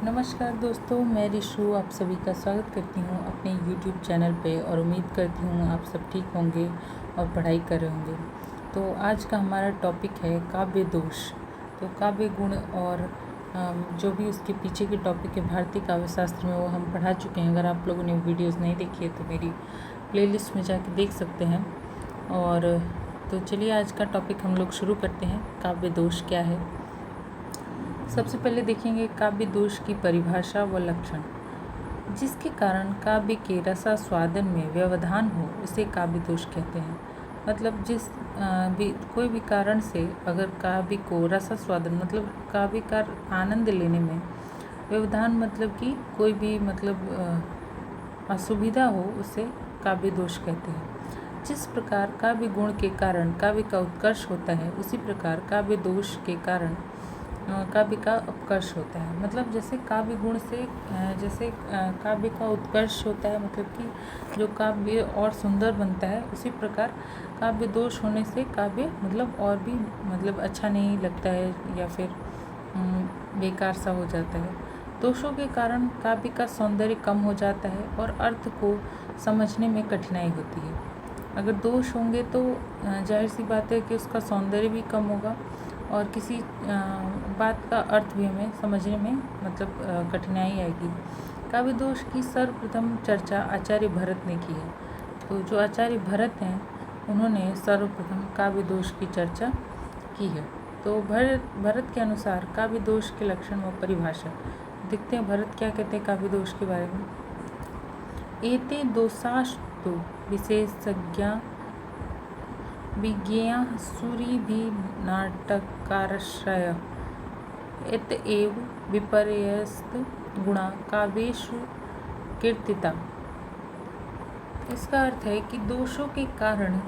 नमस्कार दोस्तों, मैं रिशु आप सभी का स्वागत करती हूँ अपने YouTube चैनल पे और उम्मीद करती हूँ आप सब ठीक होंगे और पढ़ाई कर रहे होंगे। तो आज का हमारा टॉपिक है काव्य दोष। तो काव्य गुण और जो भी उसके पीछे के टॉपिक है भारतीय काव्य शास्त्र में वो हम पढ़ा चुके हैं। अगर आप लोगों ने वीडियोज़ नहीं देखी है तो मेरी प्लेलिस्ट में जाके देख सकते हैं। और तो चलिए आज का टॉपिक हम लोग शुरू करते हैं। काव्य दोष क्या है? सबसे पहले देखेंगे काव्य दोष की परिभाषा व लक्षण। जिसके कारण काव्य के रसास्वादन में व्यवधान हो उसे काव्य दोष कहते हैं। मतलब कोई भी कारण से अगर काव्य को रसास्वादन मतलब काव्य का आनंद लेने में व्यवधान मतलब कि कोई भी असुविधा हो उसे काव्य दोष कहते हैं। जिस प्रकार काव्य गुण के कारण काव्य का उत्कर्ष होता है उसी प्रकार काव्य दोष के कारण काव्य का अपकर्ष होता है। मतलब जैसे काव्य गुण से काव्य का उत्कर्ष होता है, मतलब कि जो काव्य और सुंदर बनता है, उसी प्रकार काव्य दोष होने से काव्य और भी अच्छा नहीं लगता है या फिर बेकार सा हो जाता है। दोषों के कारण काव्य का सौंदर्य कम हो जाता है और अर्थ को समझने में कठिनाई होती है। अगर दोष होंगे तो जाहिर सी बात है कि उसका सौंदर्य भी कम होगा और किसी बात का अर्थ भी हमें समझने में कठिनाई आएगी। काव्य दोष की सर्वप्रथम चर्चा आचार्य भरत ने की है। तो जो आचार्य भरत हैं उन्होंने सर्वप्रथम काव्य दोष की चर्चा की है। तो भरत के अनुसार काव्य दोष के लक्षण व परिभाषा देखते हैं। भरत क्या कहते हैं काव्य दोष के बारे में। एते दोषास्तु विशेषज्ञा विज्ञेया सूरिभिर्नाटकारश्रय एतएव विपर्यस्त गुणा काव्येषु कीर्तिता। इसका अर्थ है कि दोषों के कारण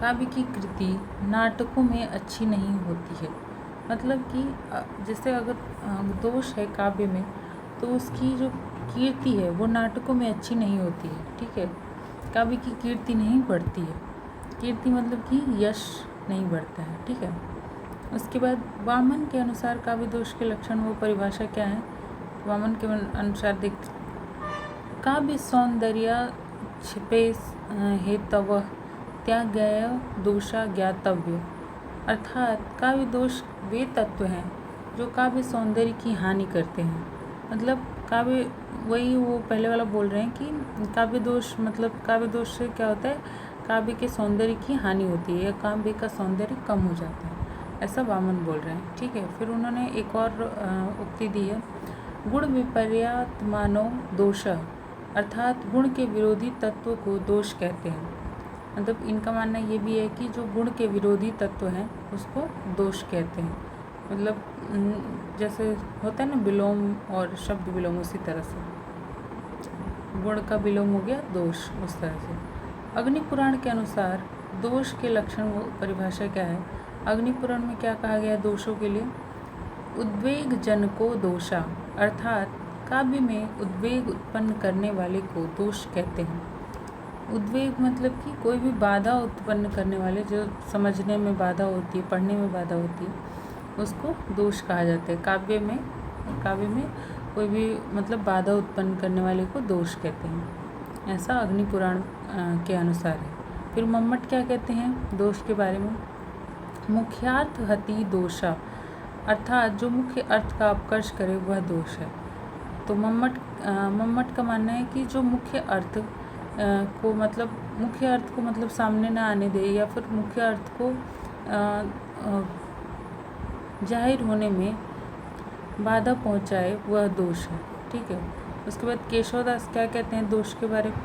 काव्य की कृति नाटकों में अच्छी नहीं होती है। मतलब कि जैसे अगर दोष है काव्य में तो उसकी जो कीर्ति है वो नाटकों में अच्छी नहीं होती है। ठीक है, काव्य की कीर्ति नहीं बढ़ती है। कीर्ति मतलब कि यश नहीं बढ़ता है। ठीक है, उसके बाद वामन के अनुसार काव्य दोष के लक्षण व परिभाषा क्या है। वामन के अनुसार देखते काव्य सौंदर्य छिपे हेतव त्यागय दोषा ज्ञातव्य। अर्थात काव्य दोष वे तत्व हैं जो काव्य सौंदर्य की हानि करते हैं। मतलब काव्य वही वो पहले वाला बोल रहे हैं कि काव्य दोष से क्या होता है, काव्य के सौंदर्य की हानि होती है या काव्य का सौंदर्य कम हो जाता है, ऐसा वामन बोल रहे हैं। ठीक है, फिर उन्होंने एक और उक्ति दी है, गुण विपर्यात्मानो दोष, अर्थात गुण के विरोधी तत्व को दोष कहते हैं। मतलब इनका मानना ये भी है कि जो गुण के विरोधी तत्व हैं उसको दोष कहते हैं। मतलब जैसे होता है ना विलोम और शब्द विलोम, उसी तरह से गुण का विलोम हो गया दोष, उस तरह से। अग्नि पुराण के अनुसार दोष के लक्षण व परिभाषा क्या है। अग्नि पुराण में क्या कहा गया है दोषों के लिए। उद्वेग जनको दोषा, अर्थात काव्य में उद्वेग उत्पन्न करने वाले को दोष कहते हैं। उद्वेग मतलब कि कोई भी बाधा उत्पन्न करने वाले, जो समझने में बाधा होती है, पढ़ने में बाधा होती है, उसको दोष कहा जाता है। काव्य में कोई भी बाधा उत्पन्न करने वाले को दोष कहते हैं, ऐसा अग्नि पुराण के अनुसार है। फिर मम्मट क्या कहते हैं दोष के बारे में। मुख्यार्थ हति दोषा, अर्थात जो मुख्य अर्थ का अपकर्ष करे वह दोष है। तो मम्मट का मानना है कि जो मुख्य अर्थ को सामने ना आने दे या फिर मुख्य अर्थ को जाहिर होने में बाधा पहुंचाए वह दोष है। ठीक है, उसके बाद केशवदास क्या कहते हैं दोष के बारे में।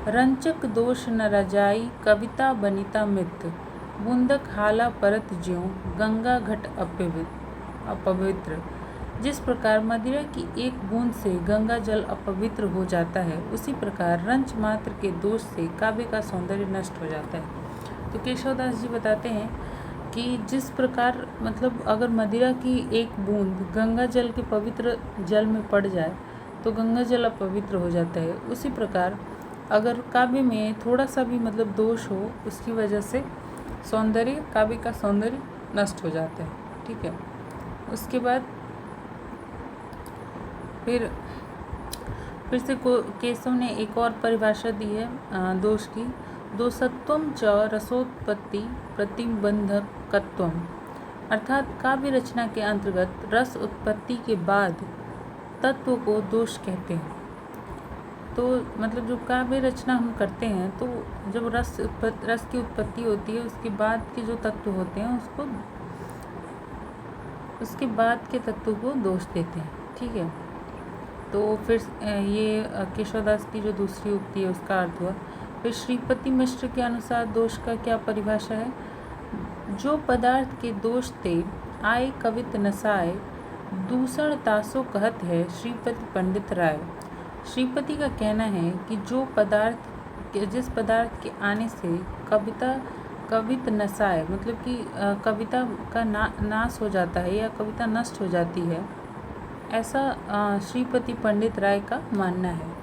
रंचक दोष न रजाई कविता बनिता मित्र, बूंदक हाला परत ज्यों गंगा घट अपवित्र। जिस प्रकार मदिरा की एक बूंद से गंगा जल अपवित्र हो जाता है उसी प्रकार रंच मात्र के दोष से काव्य का सौंदर्य नष्ट हो जाता है। तो केशवदास जी बताते हैं कि जिस प्रकार अगर मदिरा की एक बूंद गंगा जल के पवित्र जल में पड़ जाए तो गंगा जल अपवित्र हो जाता है, उसी प्रकार अगर काव्य में थोड़ा सा भी दोष हो उसकी वजह से काव्य का सौंदर्य नष्ट हो जाता है। ठीक है, उसके बाद फिर से केशव ने एक और परिभाषा दी है दोष की। दोषत्वम च रसोत्पत्ति प्रतिबंधकत्वम, अर्थात काव्य रचना के अंतर्गत रस उत्पत्ति के बाद तत्व को दोष कहते हैं। तो मतलब जो काव्य रचना हम करते हैं तो जब रस की उत्पत्ति होती है उसके बाद के जो तत्व होते हैं उसके बाद के तत्व को दोष देते हैं। ठीक है, तो फिर ये केशवदास की जो दूसरी उक्ति है उसका अर्थ हुआ। फिर श्रीपति मिश्र के अनुसार दोष का क्या परिभाषा है। जो पदार्थ के दोष ते आए कवित नसाए, दूसर तासो कहत है श्रीपति पंडित राय। श्रीपति का कहना है कि जिस पदार्थ के आने से कवित नसाए, मतलब कि कविता का नाश हो जाता है या कविता नष्ट हो जाती है, ऐसा श्रीपति पंडित राय का मानना है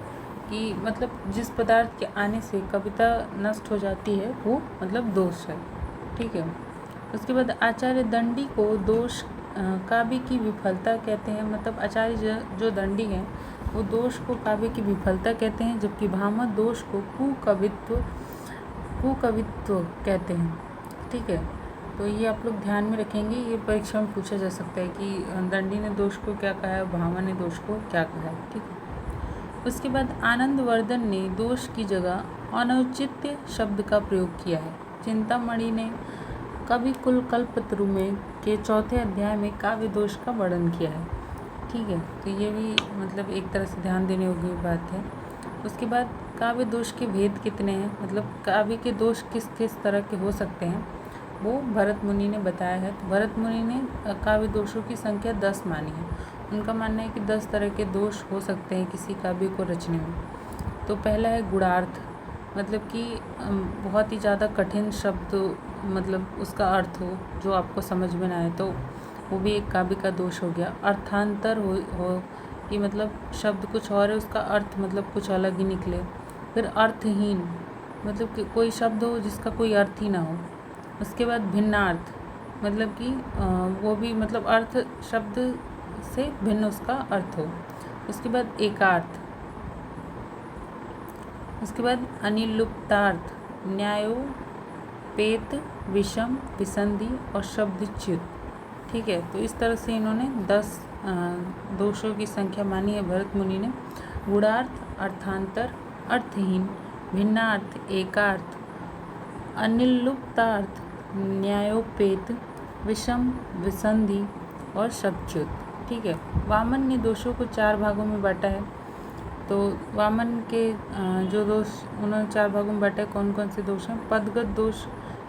कि मतलब जिस पदार्थ के आने से कविता नष्ट हो जाती है वो मतलब दोष है। ठीक है, उसके बाद आचार्य दंडी को दोष काव्य की विफलता कहते हैं। मतलब आचार्य जो दंडी हैं वो दोष को काव्य की विफलता कहते हैं, जबकि भामह दोष को कुकवित्व कहते हैं। ठीक है, तो ये आप लोग ध्यान में रखेंगे, ये परीक्षा में पूछा जा सकता है कि दंडी ने दोष को क्या कहा है, भामह ने दोष को क्या कहा है। ठीक है, उसके बाद आनंदवर्धन ने दोष की जगह अनौचित्य शब्द का प्रयोग किया है। चिंतामणि ने कवि कुल कल्पतरु में के 4 अध्याय में काव्य दोष का वर्णन किया है। ठीक है, तो ये भी मतलब एक तरह से ध्यान देने योग्य बात है। उसके बाद काव्य दोष के भेद कितने हैं, मतलब काव्य के दोष किस किस तरह के हो सकते हैं वो भरत मुनि ने बताया है। तो भरत मुनि ने काव्य दोषों की संख्या 10 मानी है। उनका मानना है कि 10 तरह के दोष हो सकते हैं किसी काव्य को रचने में। तो पहला है गुणार्थ, मतलब कि बहुत ही ज़्यादा कठिन शब्द, मतलब उसका अर्थ हो जो आपको समझ में ना आए, तो वो भी एक काव्य का दोष हो गया। अर्थांतर हो कि मतलब शब्द कुछ और है, उसका अर्थ मतलब कुछ अलग ही निकले। फिर अर्थहीन, मतलब कि कोई शब्द हो जिसका कोई अर्थ ही ना हो। उसके बाद भिन्नार्थ, मतलब कि वो भी मतलब अर्थ शब्द से भिन्न उसका अर्थ हो। उसके बाद एकार्थ, उसके बाद अनिलुप्तार्थ, न्यायोपेत, विषम, विसंधि और शब्दच्युत। ठीक है, तो इस तरह से इन्होंने 10 दोषों की संख्या मानी है भरत मुनि ने। गुणार्थ, अर्थांतर, अर्थहीन, भिन्नार्थ, एकार्थ, अनिलुप्तार्थ, न्यायोपेत, विषम, विसंधि और शब्दच्युत। ठीक है, वामन ने दोषों को 4 भागों में बांटा है। तो वामन के जो दोष उन्होंने 4 भागों में बांटा है, कौन कौन से दोष हैं। पदगत दोष,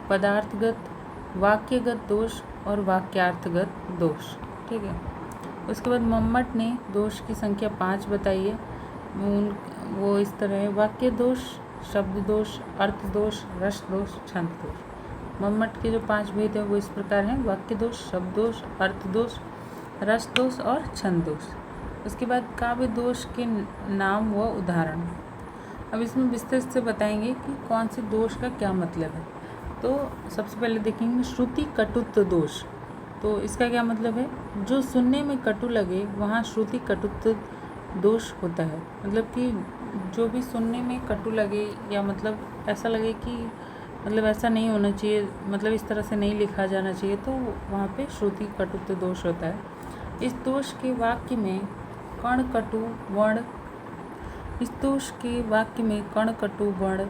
पदार्थगत, वाक्यगत दोष और वाक्यार्थगत दोष। ठीक है, उसके बाद मम्मट ने दोष की संख्या 5 बताई है। वो इस तरह है। वाक्य दोष, शब्द दोष, अर्थ दोष, रस दोष, छंद दोष। मम्मट के जो 5 भेद हैं वो इस प्रकार हैं। वाक्य दोष, शब्द दोष, अर्थ दोष, रस दोष और छंद दोष। उसके बाद काव्य दोष के नाम व उदाहरण। अब इसमें विस्तार से बताएंगे कि कौन से दोष का क्या मतलब है। तो सबसे पहले देखेंगे श्रुति कटुत्व दोष। तो इसका क्या मतलब है, जो सुनने में कटु लगे वहाँ श्रुति कटुत्व दोष होता है। मतलब कि जो भी सुनने में कटु लगे या मतलब ऐसा लगे कि मतलब ऐसा नहीं होना चाहिए, मतलब इस तरह से नहीं लिखा जाना चाहिए, तो वहाँ पे श्रुति कटुत्व दोष होता है। इस दोष के वाक्य में कण कटु वर्ण, इस दोष के वाक्य में कण कटु वर्ण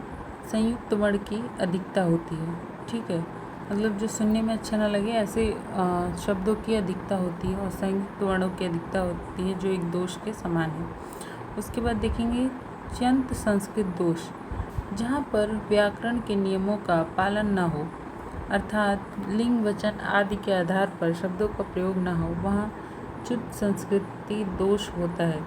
संयुक्त वर्ण की अधिकता होती है। ठीक है, मतलब जो सुनने में अच्छा ना लगे ऐसे शब्दों की अधिकता होती है और संयुक्त वर्णों की अधिकता होती है, जो एक दोष के समान है। उसके बाद देखेंगे च्यंत संस्कृत दोष, जहाँ पर व्याकरण के नियमों का पालन न हो, अर्थात लिंग, वचन आदि के आधार पर शब्दों का प्रयोग न हो, वहाँ च्युत संस्कृति दोष होता है।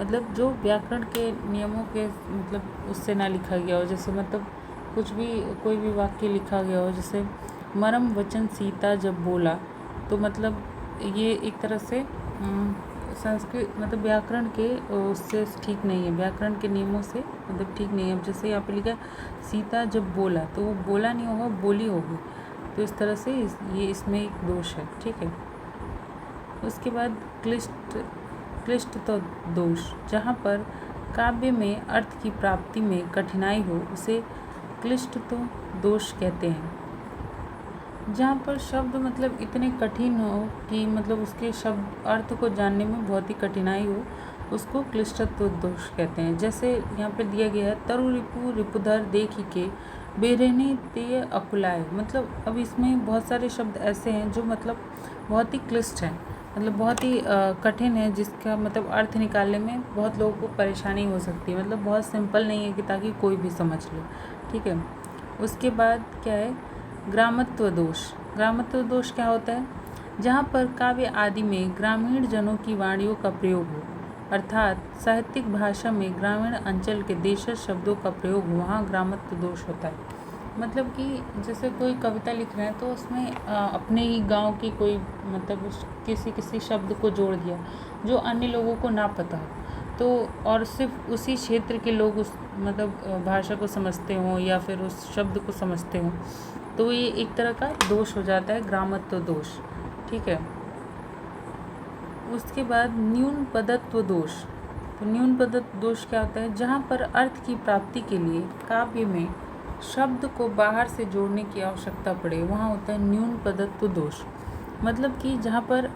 मतलब जो व्याकरण के नियमों के मतलब उससे ना लिखा गया हो, जैसे मतलब कुछ भी कोई भी वाक्य लिखा गया हो, जैसे मरम वचन सीता जब बोला, तो मतलब ये एक तरह से संस्कृत मतलब व्याकरण के उससे ठीक नहीं है, व्याकरण के नियमों से मतलब ठीक नहीं है। अब जैसे यहाँ पे लिखा सीता जब बोला, तो वो बोला नहीं होगा, बोली होगी, तो इस तरह से ये इसमें एक दोष है। ठीक है, उसके बाद क्लिष्ट क्लिष्टत्व दोष। जहाँ पर काव्य में अर्थ की प्राप्ति में कठिनाई हो उसे क्लिष्टत्व दोष कहते हैं। जहाँ पर शब्द मतलब इतने कठिन हो कि मतलब उसके शब्द अर्थ को जानने में बहुत ही कठिनाई हो, उसको क्लिष्टत्व दोष कहते हैं। जैसे यहाँ पे दिया गया है, तरु रिपु रिपुधर देखी के बेरहने ते अकुलाए। मतलब अब इसमें बहुत सारे शब्द ऐसे हैं जो मतलब बहुत ही क्लिष्ट हैं, मतलब बहुत ही कठिन है, जिसका मतलब अर्थ निकालने में बहुत लोगों को परेशानी हो सकती है। मतलब बहुत सिंपल नहीं है कि ताकि कोई भी समझ ले। ठीक है। उसके बाद क्या है, ग्रामत्व दोष। ग्रामत्व दोष क्या होता है, जहाँ पर काव्य आदि में ग्रामीण जनों की वाणियों का प्रयोग हो, अर्थात साहित्यिक भाषा में ग्रामीण अंचल के देशज शब्दों का प्रयोग हो, वहाँ ग्रामत्व दोष होता है। मतलब कि जैसे कोई कविता लिख रहे हैं तो उसमें अपने ही गांव की कोई मतलब किसी शब्द को जोड़ दिया जो अन्य लोगों को ना पता हो, तो और सिर्फ उसी क्षेत्र के लोग उस मतलब भाषा को समझते हों या फिर उस शब्द को समझते हों, तो ये एक तरह का दोष हो जाता है, ग्रामत्व दोष। ठीक है। उसके बाद न्यून पदत्व दोष। तो न्यून पदत्व दोष क्या होता है, जहाँ पर अर्थ की प्राप्ति के लिए काव्य में शब्द को बाहर से जोड़ने की आवश्यकता पड़े, वहाँ होता है न्यून पदत्व दोष। मतलब कि जहाँ पर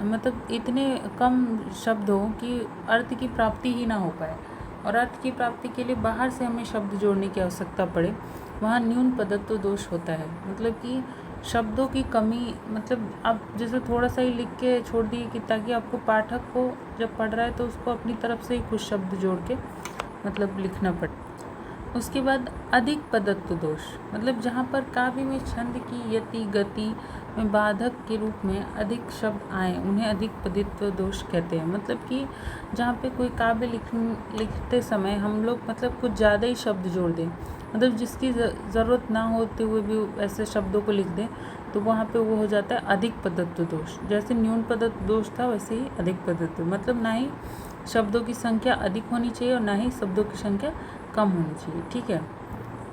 मतलब इतने कम शब्द हो कि अर्थ की प्राप्ति ही ना हो पाए, और अर्थ की प्राप्ति के लिए बाहर से हमें शब्द जोड़ने की आवश्यकता पड़े, वहाँ न्यून पदत्व दोष होता है। मतलब कि शब्दों की कमी, मतलब आप जैसे थोड़ा सा ही लिख के छोड़ दिए कि ताकि आपको पाठक को जब पढ़ रहा है तो उसको अपनी तरफ से ही कुछ शब्द जोड़ के मतलब लिखना पड़े। उसके बाद अधिक पदत्व दोष। मतलब जहाँ पर काव्य में छंद की यति गति में बाधक के रूप में अधिक शब्द आए, उन्हें अधिक पदत्व दोष कहते हैं। मतलब कि जहाँ पे कोई काव्य लिखते समय हम लोग मतलब कुछ ज़्यादा ही शब्द जोड़ दें, मतलब जिसकी ज़रूरत ना होते हुए भी ऐसे शब्दों को लिख दें, तो वहाँ पे वो हो जाता है अधिक पदत्व दोष। जैसे न्यून पदत्व दोष था वैसे ही अधिक पदत्व, मतलब ना ही शब्दों की संख्या अधिक होनी चाहिए और ना ही शब्दों की संख्या कम होनी चाहिए। ठीक है।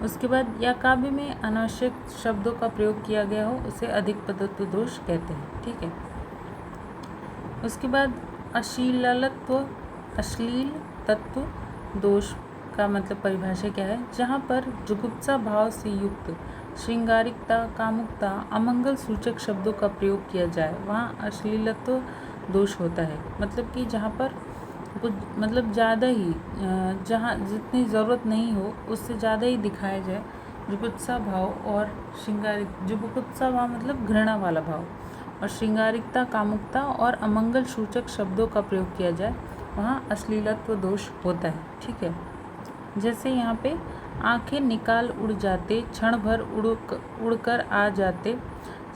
उसके बाद या काव्य में अनावश्यक शब्दों का प्रयोग किया गया हो, उसे अधिक पदत्व दोष कहते हैं। ठीक है। उसके बाद अश्लील तत्व दोष का मतलब परिभाषा क्या है, जहाँ पर जुगुप्सा भाव से युक्त श्रृंगारिकता, कामुकता, अमंगल सूचक शब्दों का प्रयोग किया जाए, वहाँ अश्लीलत्व दोष होता है। मतलब कि जहाँ पर कुछ मतलब ज़्यादा ही जहाँ जितनी ज़रूरत नहीं हो उससे ज़्यादा ही दिखाया जाए, जुगुप्सा भाव और जुगुप्सा भाव मतलब घृणा वाला भाव, और श्रृंगारिकता, कामुकता और अमंगल सूचक शब्दों का प्रयोग किया जाए, वहाँ अश्लीलत्व दोष होता है। ठीक है। जैसे यहाँ पे आंखें निकाल उड़ जाते, क्षण भर उड़कर आ जाते,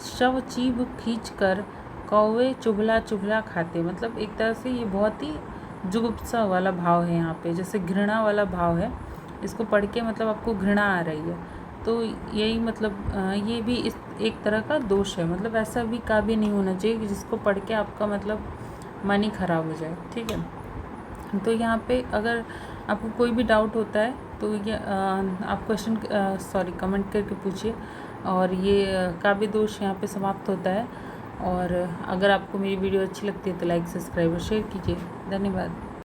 शव चीब खींच कर कौवे चुभला चुभला खाते। मतलब एक तरह से ये बहुत ही जुगुप्सा वाला भाव है यहाँ पे, जैसे घृणा वाला भाव है, इसको पढ़ के मतलब आपको घृणा आ रही है, तो यही मतलब ये भी इस एक तरह का दोष है। मतलब ऐसा भी काव्य नहीं होना चाहिए कि जिसको पढ़ के आपका मतलब मन ही खराब हो जाए। ठीक है। तो यहाँ पे अगर आपको कोई भी डाउट होता है तो ये आप कमेंट करके पूछिए, और ये काव्य दोष यहाँ पे समाप्त होता है। और अगर आपको मेरी वीडियो अच्छी लगती है तो लाइक, सब्सक्राइब और शेयर कीजिए। धन्यवाद।